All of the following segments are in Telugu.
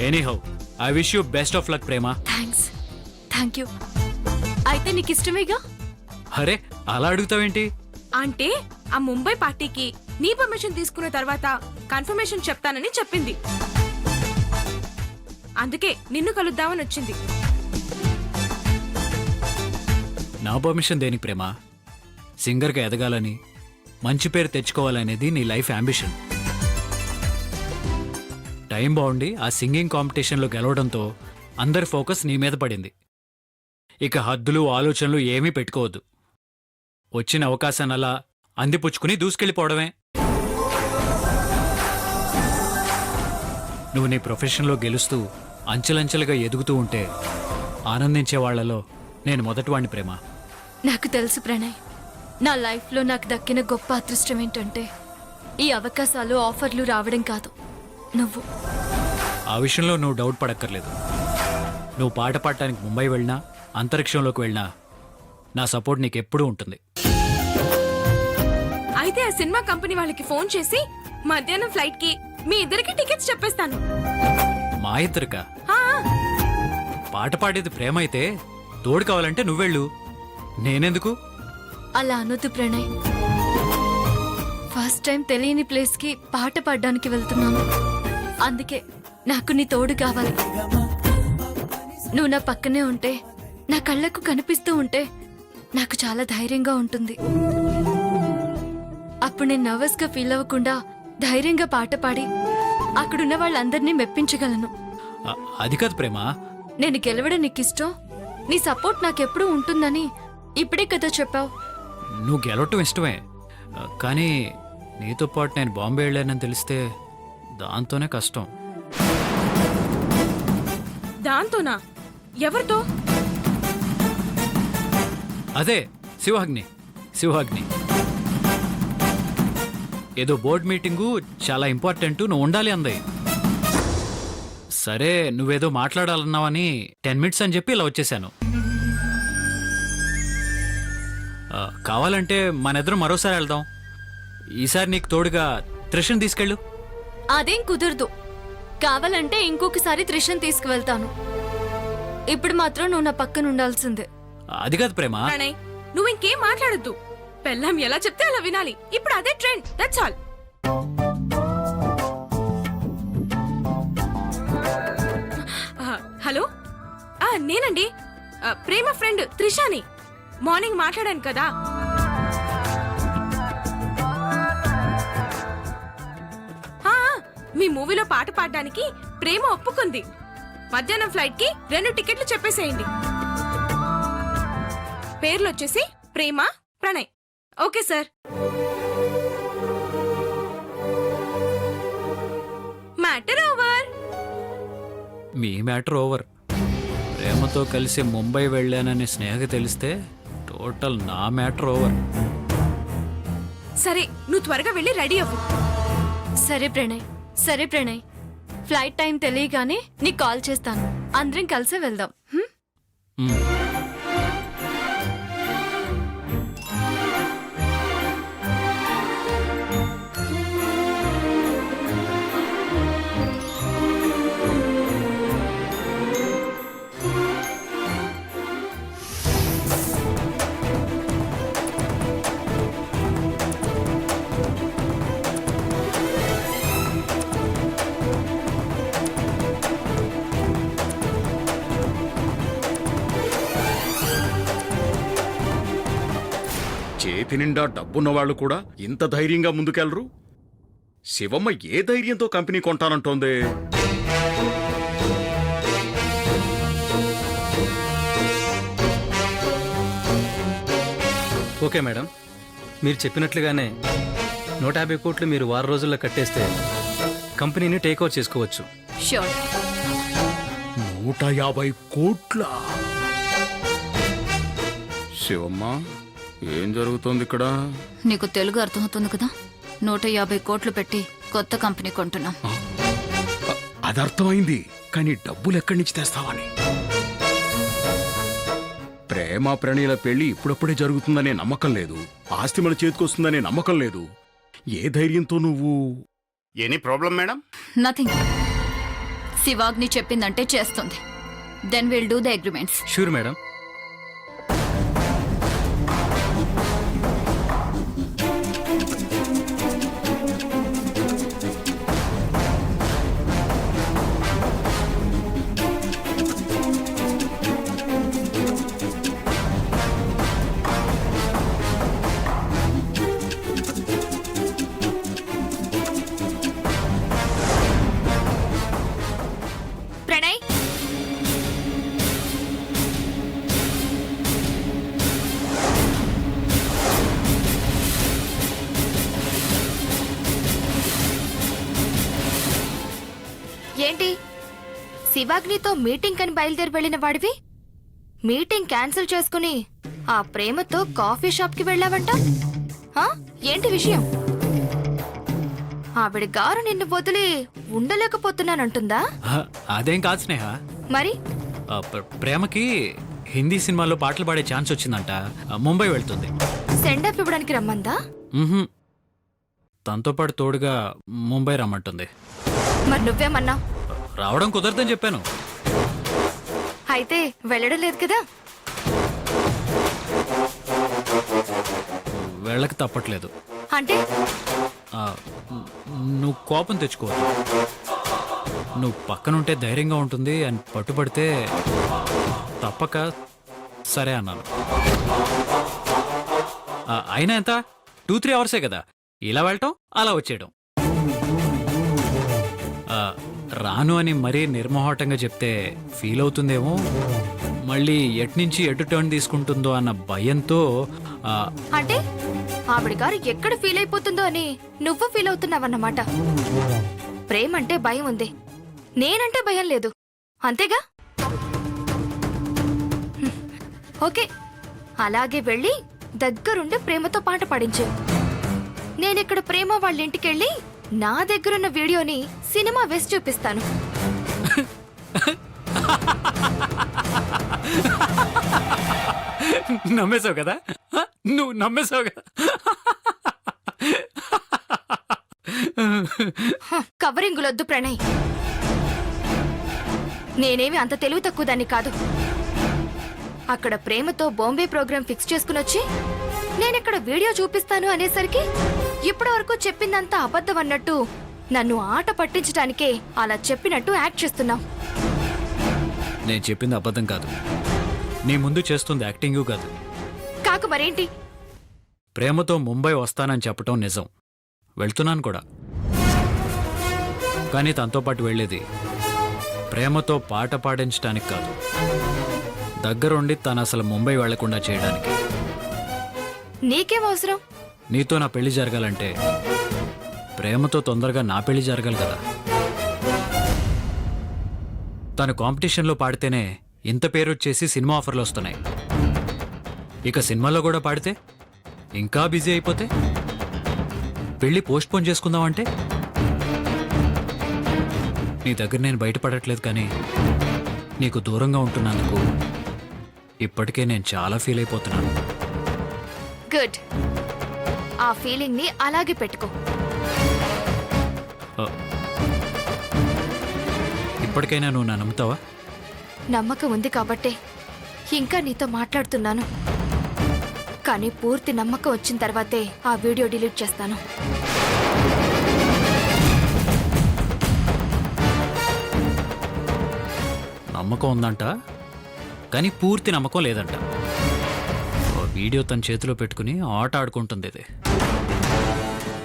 Anyhow I wish you best of luck Prema. Thank you. అయితే నీకు ఇష్టమేగా? అరే అలా అడుగుతావేంటి? అంటే ఆ ముంబై పార్టీకి నీ పర్మిషన్ తీసుకున్న తర్వాత కన్ఫర్మేషన్ చెప్తానని చెప్పింది. అందుకే నిన్ను కలుద్దామని వచ్చింది. నా పర్మిషన్ దేనికి ప్రేమ? సింగర్గా ఎదగాలని, మంచి పేరు తెచ్చుకోవాలనేది నీ లైఫ్ అంబిషన్. టైం బాగుండి ఆ సింగింగ్ కాంపిటీషన్లో గెలవడంతో అందరి ఫోకస్ నీ మీద పడింది. ఇక హద్దులు ఆలోచనలు ఏమీ పెట్టుకోవద్దు. వచ్చిన అవకాశాన్ని అలా అందిపుచ్చుకుని దూసుకెళ్ళిపోవడమే. నువ్వు నీ ప్రొఫెషన్లో గెలుస్తూ అంచెలంచెలుగా ఎదుగుతూ ఉంటే ఆనందించే వాళ్లలో నేను మొదటివాణ్ణి ప్రేమ. నాకు తెలుసు ప్రణయ్, నా లైఫ్లో నాకు దక్కిన గొప్ప అదృష్టం ఏంటంటే ఈ అవకాశాలు ఆఫర్లు రావడం కాదు, నువ్వు. ఆ విషయంలో నువ్వు డౌట్ పడక్కర్లేదు. నువ్వు పాట పాడటానికి ముంబై వెళ్ళినా, అంతరిక్షంలోకి వెళ్ళినా నా సపోర్ట్ నీకెప్పుడూ ఉంటుంది. అయితే ఆ సినిమా కంపెనీ వాళ్ళకి ఫోన్ చేసి మధ్యాహ్నం ఫ్లైట్ కి మీ ఇద్దరికి టికెట్స్ చెప్పేస్తాను. మా ఇద్దరికా? పాట పాడేది ప్రేమ అయితే తోడు కావాలంటే నువ్వెళ్ళు, నేనెందుకు? అలా అనొద్దు ప్రణయ్. ఫస్ట్ టైం తెలియని ప్లేస్ కి పాట పాడడానికి వెళ్తున్నాను. అందుకే నాకు నీ తోడు కావాలి. నువ్వు నా పక్కనే ఉంటే, నా కళ్ళకు కనిపిస్తూ ఉంటే నాకు చాలా ధైర్యంగా ఉంటుంది. అప్పుడు నేను నర్వస్ గా ఫీల్ అవ్వకుండా ధైర్యంగా పాట పాడి అక్కడున్న వాళ్ళందరినీ మెప్పించగలను. అది కాదు ప్రేమ. నేను గెలవడం నీకు ఇష్టం, నీ సపోర్ట్ నాకెప్పుడూ ఉంటుందని ఇప్పుడే కదా చెప్పావు. నువ్వు గెలవటం ఇష్టమే, కానీ నీతో పాటు నేను బాంబే వెళ్ళానని తెలిస్తే దాంతోనే కష్టం. దాంతోనా? ఎవరితో? అదే శివాగ్ని. ఏదో బోర్డ్ మీటింగు చాలా ఇంపార్టెంట్, నువ్వు ఉండాలి అంది. సరే నువ్వేదో మాట్లాడాలన్నావని 10 మినిట్స్ అని చెప్పి ఇలా వచ్చేసాను. కావాలంటే మనిద్దరం మరోసారి వెళ్దాం. ఈసారి నీకు తోడుగా త్రిషను తీసుకెళ్ళు. అదేం కుదరదు. కావాలంటే ఇంకొకసారి త్రిషన్ తీసుకువెళ్తాను. ఇప్పుడు మాత్రం నువ్వు నా పక్కన ఉండాల్సిందే. అది కాదు ప్రేమ. ప్రణయ్, నువ్వు ఇంకేం మాట్లాడొద్దు. పెళ్ళాం ఎలా చెప్తే అలా వినాలి. ఇప్పుడు అదే ట్రెండ్. That's all. హలో, నేనండి ప్రేమ ఫ్రెండ్ త్రిషాని. మార్నింగ్ మాట్లాడాను కదా. మీ మూవీలో పాట పాడడానికి ప్రేమ ఒప్పుకుంది. మధ్యాహ్నం ఫ్లైట్ కి 2 టికెట్లు చెప్పేసేయండి. పేర్లు వచ్చేసి Prema, Pranay. Okay sir. Matter over. మీ మ్యాటర్ ఓవర్. ప్రేమతో కలిసి ముంబై వెళ్ళానని స్నేహకి తెలిస్తే టోటల్ నా మ్యాటర్ ఓవర్. సరే, నువ్వు త్వరగా వెళ్ళి రెడీ అవ్వు. సరే ప్రణయ్, ఫ్లైట్ టైం తెలియగానే నీకు కాల్ చేస్తాను. అందరం కలిసే వెళ్దాం. చేతి నిండా డబ్బున్న వాళ్ళు కూడా ఇంత ధైర్యంగా ముందుకెళ్లరు. శివమ్మ ఏ ధైర్యంతో కంపెనీ కొంటానంటోంది? ఓకే మేడం, మీరు చెప్పినట్లుగానే 150 కోట్లు మీరు వారం రోజుల్లో కట్టేస్తే కంపెనీని టేక్ ఓవర్ చేసుకోవచ్చు. ష్యూర్. 150 కోట్ల? శివమ్మ, ఏం జరుగుతోంది ఇక్కడ? నీకు తెలుగు అర్థమవుతుంది కదా. 150 కోట్లు పెట్టి కొత్త కంపెనీ కొంటున్నాం. అది అర్థమైంది, కానీ డబ్బులు ఎక్కడి నుంచి తెస్తావని. ప్రేమ ప్రణీల పెళ్లి ఇప్పుడప్పుడే జరుగుతుందనే నమ్మకం లేదు. ఆస్తి మన చేతికొస్తుందనే నమ్మకం లేదు. ఏ ధైర్యంతో నువ్వు? Any problem madam? Nothing. Shivagni చెప్పిందంటే చేస్తుంది. Then will do the agreements. Sure madam. Pranay, ఏంటి శివాగ్నితో మీటింగ్ అని బయలుదేరి వెళ్ళిన వాడివి మీటింగ్ క్యాన్సిల్ చేసుకుని ఆ ప్రేమతో కాఫీ షాప్కి వెళ్ళావంట? ఆ? ఏంటి విషయం? ఆవిడ గారు నిన్ను వదిలి ఉండలేకపోతున్నానంటుందా? అదేం కాదు స్నేహ. మరి ప్రేమకి హిందీ సినిమాలో పాటలు పాడే ఛాన్స్ వచ్చిందంట. ముంబై వెళ్తుంది. సెండప్ ఇవ్వడానికి రమ్మందా? మ్హూ. తనతో పాటు తోడుగా ముంబై రమ్మంటుంది. మరి నువ్వేమన్నా? రావడం కుదరదని చెప్పాను. అయితే వెళ్ళడం లేదు కదా? వెళ్ళక తప్పట్లేదు. అంటే ఆ, నువ్వు కోపం తెచ్చుకోవద్దు. నువ్వు పక్కనుంటే ధైర్యంగా ఉంటుంది అని పట్టుబడితే తప్పక సరే అన్నాను. అయినా ఎంత 2-3 అవర్సే కదా, ఇలా వెళ్ళటం అలా వచ్చేయడం. రాను అని మరీ నిర్మోహటంగా చెప్తే ఫీల్ అవుతుందేమో, మళ్ళీ ఎట్నుంచి ఎటు టర్న్ తీసుకుంటుందో అన్న భయంతో అంటే ఆవిడ గారు ఎక్కడ ఫీల్ అయిపోతుందో అని నువ్వు ఫీల్ అవుతున్నావన్నమాట. ప్రేమంటే భయం ఉంది, నేనంటే భయం లేదు, అంతేగా? హ్మ్. ఓకే, అలాగే వెళ్ళి దగ్గరుండి ప్రేమతో పాట పాడించు. నేనిక్కడ ప్రేమ వాళ్ళ ఇంటికెళ్ళి నా దగ్గరున్న వీడియోని సినిమా వేసి చూపిస్తాను. నమ్మేశావు కదా, నువ్వు నమ్మేశావు కదా. కవరింగులొద్దు ప్రణయ్, నేనేమి అంత తెలివి తక్కువ దాన్ని కాదు. అక్కడ ప్రేమతో బాంబే ప్రోగ్రాం ఫిక్స్ చేసుకునొచ్చి నేనిక్కడ వీడియో చూపిస్తాను అనేసరికి ఇప్పటి వరకు చెప్పిందంతా అబద్ధం అన్నట్టు నన్ను ఆట పట్టించడానికే అలా చెప్పినట్టు యాక్ట్ చేస్తున్నావు. నేను చెప్పింది అబద్ధం కాదు, నీ ముందు చేస్తుంది యాక్టింగు కాదు. కాక మరేంటి? ప్రేమతో ముంబై వస్తానని చెప్పటం నిజం, వెళ్తున్నాను కూడా. కానీ తనతో పాటు వెళ్ళేది ప్రేమతో పాట పాడించడానికి కాదు, దగ్గరుండి తను అసలు ముంబై వెళ్లకుండా చేయడానికి. నీకేం అవసరం? నీతో నా పెళ్లి జరగాలంటే ప్రేమతో తొందరగా నా పెళ్లి జరగాలి కదా. తను కాంపిటీషన్లో పాడితేనే ఇంత పేరు వచ్చేసి సినిమా ఆఫర్లు వస్తున్నాయి. ఇక సినిమాలో కూడా పాడితే ఇంకా బిజీ అయిపోతే పెళ్లి పోస్ట్ పోన్ చేసుకుందామంటే నీ దగ్గర నేను బయటపడట్లేదు, కానీ నీకు దూరంగా ఉంటున్నందుకు ఇప్పటికే నేను చాలా ఫీల్ అయిపోతున్నాను. గుడ్, ఆ ఫీలింగ్ ని అలాగే పెట్టుకో. ఇప్పటికైనా నువ్వు నా నమ్ముతావా? నమ్మకం ఉంది కాబట్టే ఇంకా నీతో మాట్లాడుతున్నాను. కానీ పూర్తి నమ్మకం వచ్చిన తర్వాతే ఆ వీడియో డిలీట్ చేస్తాను. నమ్మకం ఉందంట, కానీ పూర్తి నమ్మకం లేదంట. ఓ వీడియో తన చేతిలో పెట్టుకుని ఆట ఆడుకుంటుంది ఇది.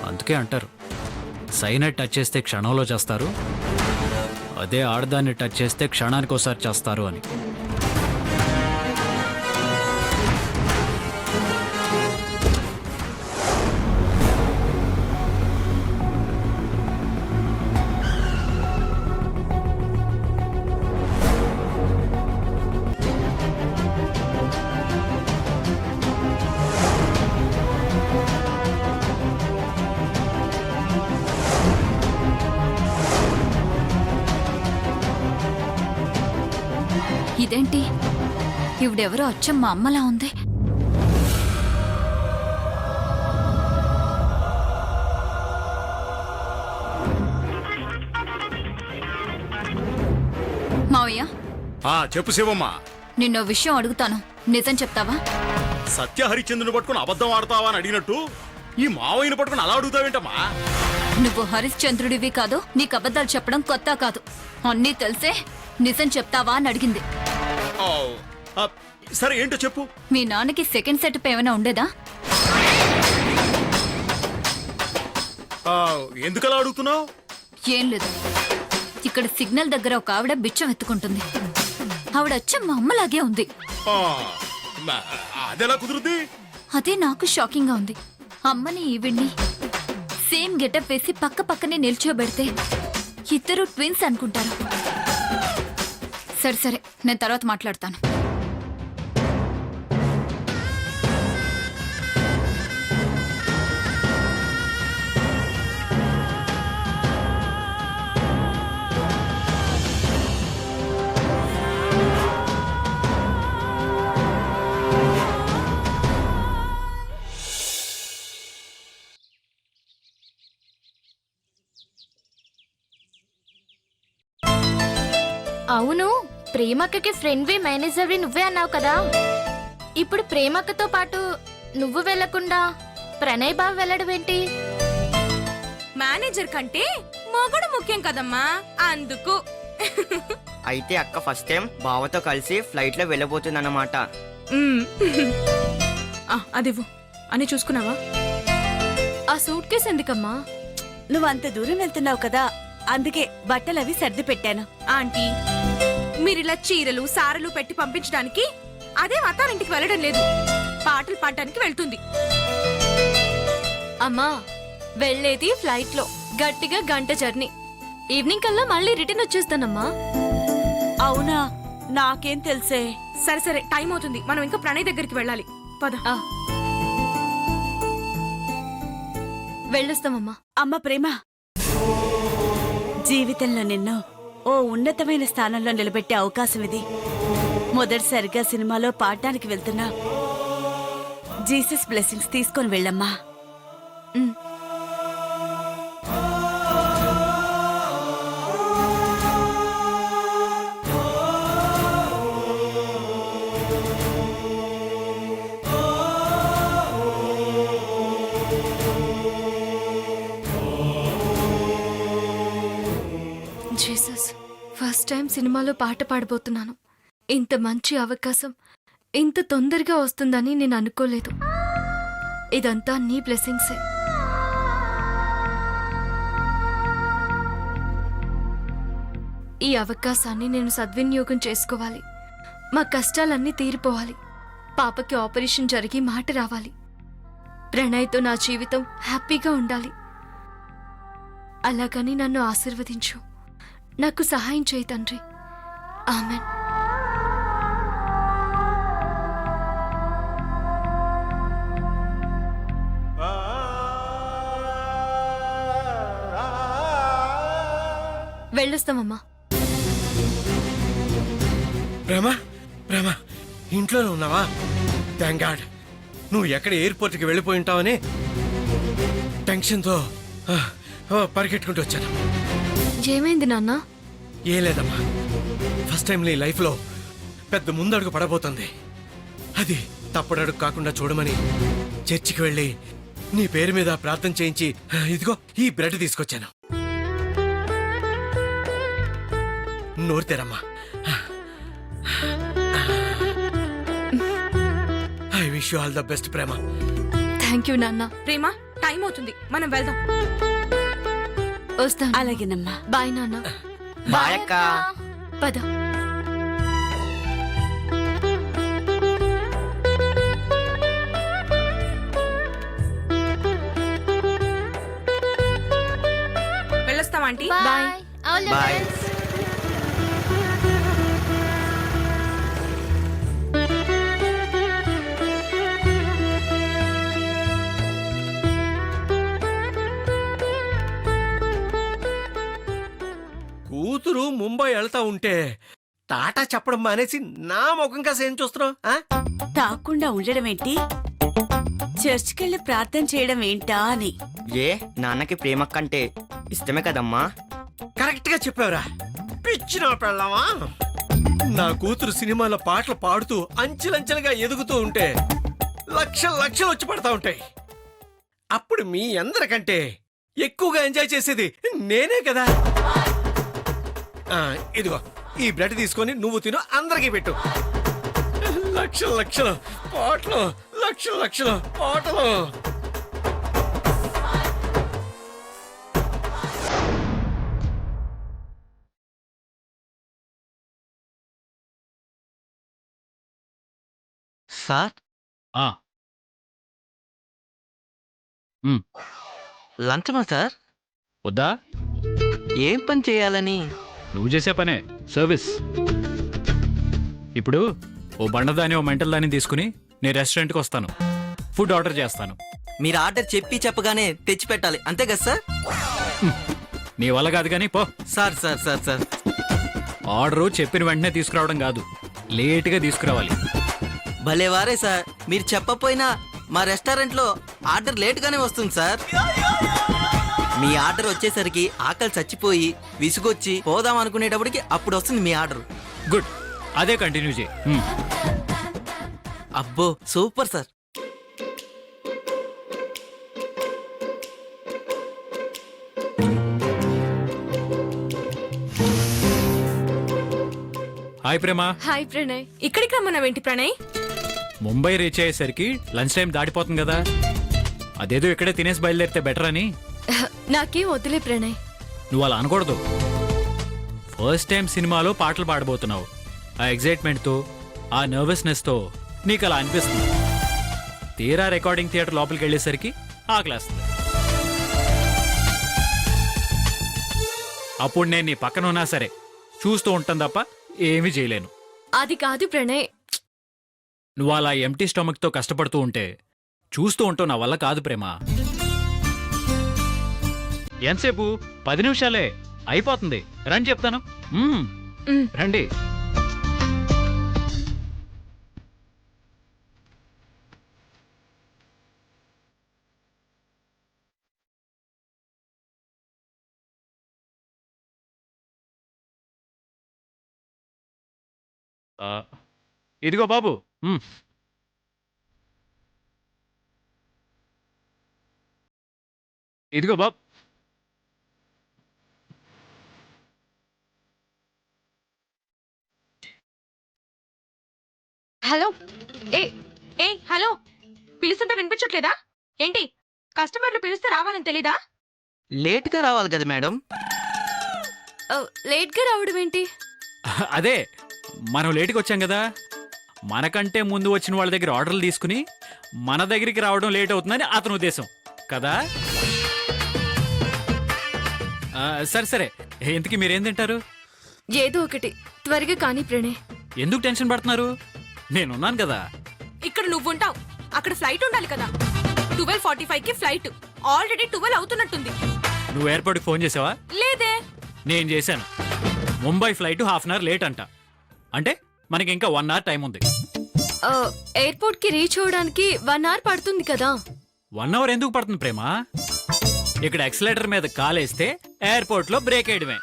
అందుకే అంటారు, సైనట్ టచ్ చేస్తే క్షణంలో చేస్తారు, అదే ఆడదాన్ని టచ్ చేస్తే క్షణానికి ఒకసారి చేస్తారు అని. ఇదేంటి, ఇవిడెవరో అచ్చం మా అమ్మలా ఉంది. మావయ్య చెప్పు శివమ్మ. నిన్నో విషయం అడుగుతాను, నిజం చెప్తావా? సత్య హరిశ్చంద్రుని పట్టుకుని అబద్ధం ఆడతావా అని అడిగినట్టు ఈ మావయ్యని పట్టుకుని అలా అడుగుతావేంటమ్మా? నువ్వు హరిశ్చంద్రుడివి కాదు, నీకు అబద్ధాలు చెప్పడం కొత్త కాదు. అన్నీ తెలిసే నిజం చెప్తావా అని అడిగింది. ఆ, ఆ, సరే ఏంటో చెప్పు. మీ నాన్నకి సెకండ్ సెటప్ ఏమైనా ఉండేదా? ఎందుకలా అడుగుతున్నావు? ఏం లేదు, ఇక్కడ సిగ్నల్ దగ్గర ఒక ఆవిడ బిచ్చం ఎత్తుకుంటుంది. ఆవిడ వచ్చి మా అమ్మలాగే ఉంది. అదెలా కుదురుద్ది? అదే నాకు షాకింగ్ గా ఉంది. అమ్మని ఈవిడ్ని సేమ్ గెటప్ వేసి పక్క పక్కనే నిల్చోబెడితే ఇద్దరు ట్విన్స్ అనుకుంటారు. సరే సరే, నేను తర్వాత మాట్లాడతాను. అవును, ప్రేమక్కకి ఫ్రెండ్వి మేనేజర్వి నువ్వే అన్నావు కదా. ఇప్పుడు ప్రేమక్కతో పాటు నువ్వు వెళ్లకుండా ప్రణయ్ బావ వెళ్ళడం ఏంటి? మేనేజర్ కంటే మొగుడు ముఖ్యం కదమ్మా, అందుకు. అయితే అక్క ఫస్ట్ టైం బావతో కలిసి ఫ్లైట్ లో వెళ్ళబోతుందన్నమాట. మ్మ్. అదివ్వు అని చూసుకున్నావా? ఆ సూట్ కేసు ఎందుకమ్మా? నువ్వు అంత దూరం వెళ్తున్నావు కదా, అందుకే బట్టలవి సర్ది పెట్టాను. ఆంటీ, మీరిలా చీరలు సారలు పెట్టి పంపించడానికి అదే అత్తారింటికి వెళ్ళడం లేదు, పాటలు పాడడానికి వెళ్తుంది. అమ్మా, వెళ్ళేది ఫ్లైట్ లో, గట్టిగా గంట జర్నీ. ఈవినింగ్ కల్లా మళ్ళీ రిటర్న్ వచ్చేస్తానమ్మా. అవునా? నాకేం తెలుసే. సరే సరే, టైం అవుతుంది, మనం ఇంకా ప్రణయ్ దగ్గరికి వెళ్ళాలి. పద. వెళ్ళొస్తామమ్మా. అమ్మ ప్రేమ, జీవితంలో నిన్ను ఓ ఉన్నతమైన స్థానంలో నిలబెట్టే అవకాశం ఇది. మొదటిసారిగా సినిమాలో పాడడానికి వెళ్తున్నా. జీసస్ బ్లెస్సింగ్స్ తీసుకొని వెళ్ళమ్మా. జీసస్, ఫస్ట్ టైం సినిమాలో పాట పాడబోతున్నాను. ఇంత మంచి అవకాశం ఇంత తొందరగా వస్తుందని నేను అనుకోలేదు. ఇదంతా నీ బ్లెస్సింగ్సే. ఈ అవకాశాన్ని నేను సద్వినియోగం చేసుకోవాలి. మా కష్టాలన్నీ తీరిపోవాలి. పాపకి ఆపరేషన్ జరిగి మాట రావాలి. ప్రణయ్తో నా జీవితం హ్యాపీగా ఉండాలి. అలాగని నన్ను ఆశీర్వదించు. నాకు సహాయం చేయి తండ్రి. ఆమెన్. వెళ్ళొస్తామమ్మా. ప్రేమ, ప్రేమ, ఇంట్లోనే ఉన్నావా? Thank God. నువ్వు ఎక్కడ ఎయిర్పోర్ట్కి వెళ్ళిపోయి ఉంటావని టెన్షన్తో పరిగెట్టుకుంటూ వచ్చాను. ఏమైంది నాన్న? ఏ లేదమ్మా, ఫస్ట్ టైం నీ లైఫ్లో పెద్ద ముందడుగు పడబోతుంది. అది తప్పడడుగు కాకుండా చూడమని చర్చికి వెళ్ళి నీ పేరు మీద ప్రార్థన చేయించి ఇదిగో ఈ బ్రెడ్ తీసుకొచ్చాను. నోరు తెరమ్మా. I wish you all the best Prema. Thank you నాన్న. ప్రేమ, టైం అవుతుంది, మనం వెళ్దాం. వస్తాను. అలాగేనమ్మా. బాయ్ నాన్న. బాయ్ అక్క. పద. వెళ్ళొస్తాం ఆంటీ. బాయ్. బాయ్. కూతురు ముంబై వెళ్తా ఉంటే టాటా చెప్పడం మానేసి నా ముఖం కాసి ఏం చూస్తున్నావు? తాకుండా ఉండడం ఏంటి, చర్చ్కెళ్ళి ప్రార్థన చేయడం ఏంటా అని. ఏ నాన్నకి ప్రేమక్క అంటే ఇష్టమే కదమ్మా. కరెక్ట్ గా చెప్పావురా. పిచ్చి నా పెళ్ళామా, నా కూతురు సినిమాలో పాటలు పాడుతూ అంచెలంచెలుగా ఎదుగుతూ ఉంటే లక్షలు లక్షలు వచ్చి పడతా ఉంటాయి. అప్పుడు మీ అందరికంటే ఎక్కువగా ఎంజాయ్ చేసేది నేనే కదా. ఇదిగో ఈ బ్రెడ్ తీసుకొని నువ్వు తిను, అందరికీ పెట్టు. లక్షలు లక్షలు పాటలు, లక్షలు లక్షలు పాటలు. సార్ ఆ, లంచమా సార్? వద్దా? ఏం పని చేయాలని? నువ్వు చేసే పనే సర్వీస్. ఇప్పుడు ఓ బండదాని ఓ మెంటల్ దాన్ని తీసుకుని నేను రెస్టారెంట్కి వస్తాను, ఫుడ్ ఆర్డర్ చేస్తాను. మీరు ఆర్డర్ చెప్పి చెప్పగానే తెచ్చి పెట్టాలి, అంతే కదా సార్? నీ వల్ల కాదు కానీ పో. Sir sir sir sir order చెప్పిన వెంటనే తీసుకురావడం కాదు, లేటుగా తీసుకురావాలి. భలేవారే సార్, మీరు చెప్పపోయినా మా రెస్టారెంట్లో ఆర్డర్ లేటుగానే వస్తుంది సార్. మీ ఆర్డర్ వచ్చేసరికి ఆకలి చచ్చిపోయి విసుగొచ్చి పోదాం అనుకునేటప్పటికి అప్పుడు వస్తుంది మీ ఆర్డర్. గుడ్, అదే కంటిన్యూ చేయి. అబ్బో సూపర్ సార్. హాయ్ ప్రేమ. హాయ్ ప్రణయ్. ఇక్కడికి రమ్మన్నావేంటి ప్రణయ్? ముంబై రీచ్ అయ్యేసరికి లంచ్ టైం దాటిపోతుంది కదా, అదేదో ఇక్కడే తినేసి బయలుదేరితే బెటర్ అని. నాకేం వద్దులే ప్రణయ్. నువ్వు అలా అనకూడదు. ఫస్ట్ టైం సినిమాలో పాటలు పాడబోతున్నావు. ఆ ఎగ్జైట్మెంట్తో, ఆ నర్వస్నెస్తో నీకు అలా అనిపిస్తుంది. తీరా రికార్డింగ్ థియేటర్ లోపలికి వెళ్ళేసరికి ఆకలేస్తుంది. అప్పుడు నేను నీ పక్కన ఉన్నా సరే చూస్తూ ఉంటాను తప్ప ఏమీ చేయలేను. అది కాదు ప్రణయ్. నువ్వు అలా ఎంటీ స్టమక్తో కష్టపడుతూ ఉంటే చూస్తూ ఉంటావు, నా వల్ల కాదు ప్రేమ. ఎంతసేపు? 10 నిమిషాలే అయిపోతుంది. రండి చెప్తాను. రండి. ఇదిగో బాబు. ఇదిగో బాబు. హలో. ఏ ఏ హలో, పిలుస్తుంటే వినిపించట్లేదా ఏంటి? కస్టమర్లు పిలిస్తే రావాలని తెలీదా? లేట్గా రావాలి కదా మేడం. లేట్గా రావడం ఏంటి? అదే, మనం లేటుకి వచ్చాం కదా, మనకంటే ముందు వచ్చిన వాళ్ళ దగ్గర ఆర్డర్లు తీసుకుని మన దగ్గరికి రావడం లేట్ అవుతుందని అతని ఉద్దేశం కదా. సరే సరే, ఇంతకీ మీరేం తింటారు? ఏదో ఒకటి త్వరగా కానీ ప్రణయ్. ఎందుకు టెన్షన్ పడుతున్నారు? నేనున్నాను కదా. ఇక్కడ నువ్వుంటావు, అక్కడ ఫ్లైట్ ఉండాలి కదా. 12:45కి ఫ్లైట్, ఆల్రెడీ 12 అవుతున్నట్టుంది. నువ్వు ఎయిర్పోర్ట్కి ఫోన్ చేసావా? లేదే. నేను చేశాను. ముంబై ఫ్లైట్ ½ అవర్ లేట్ అంట. అంటే మనకి ఇంకా 1 అవర్ టైం ఉంది. ఎయిర్పోర్ట్ కి రీచ్ అవడానికి 1 అవర్ పడుతుంది కదా. 1 అవర్ ఎందుకు పడుతుంది ప్రేమ? ఇక్కడ ఎక్సలేటర్ మీద కాలేస్తే ఎయిర్పోర్ట్ లో బ్రేక్ వేయడమే.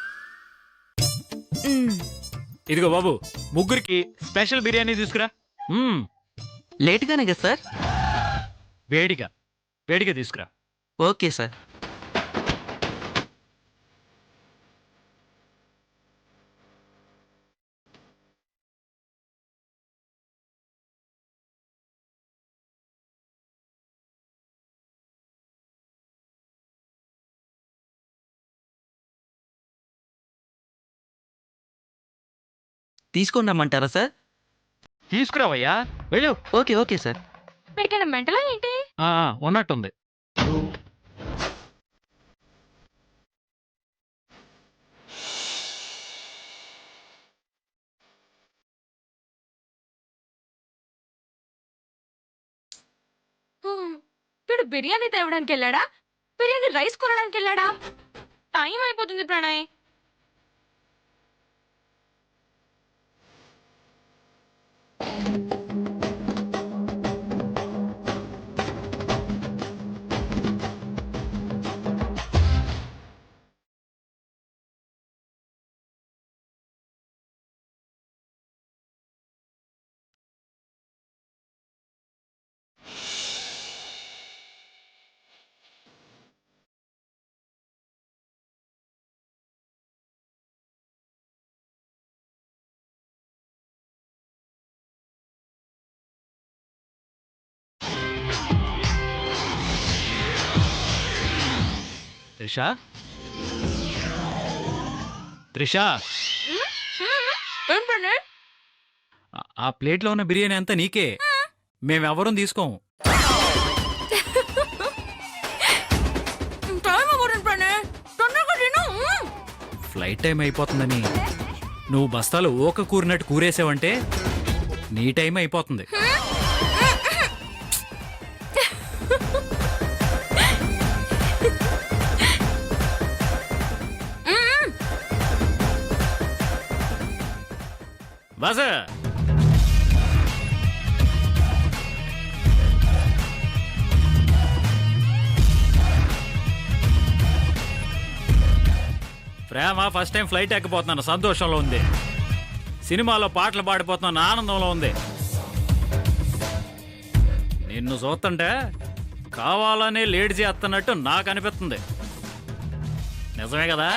ఇదిగో బాబు, ముగ్గురికి స్పెషల్ బిర్యానీ తీసుకురా. లేట్గానే కదా సార్? వేడిగా వేడిగా తీసుకురా. Okay sir. తీసుకొని రమ్మంటారా సార్? తీసుకురావయ్యా, వెళ్ళు. Okay okay sir. మీకేనా మెంటలా ఏంటి? ఉన్నట్టుంది. వీడు బిర్యానీ తేవడానికి వెళ్ళాడా, బిర్యానీ రైస్ కొనడానికి వెళ్ళాడా? టైం అయిపోతుంది ప్రణయ్. త్రిషా త్రిషా ఆ ప్లేట్లో ఉన్న బిర్యానీ అంతా నీకే మేమెవరూ తీసుకోము. ఫ్లైట్ టైం అయిపోతుందని నువ్వు బస్తాలు ఓక కూరినట్టు కూరేసావంటే నీ టైం అయిపోతుంది. బస్ ప్రేమ ఫస్ట్ టైం ఫ్లైట్ ఎక్కిపోతున్నాను, సంతోషంలో ఉంది. సినిమాలో పాటలు పాడిపోతున్నాను, ఆనందంలో ఉంది. నిన్ను చూస్తుంటే కావాలనే లేట్ చేస్తున్నట్టు నాకు అనిపిస్తుంది. నిజమే కదా?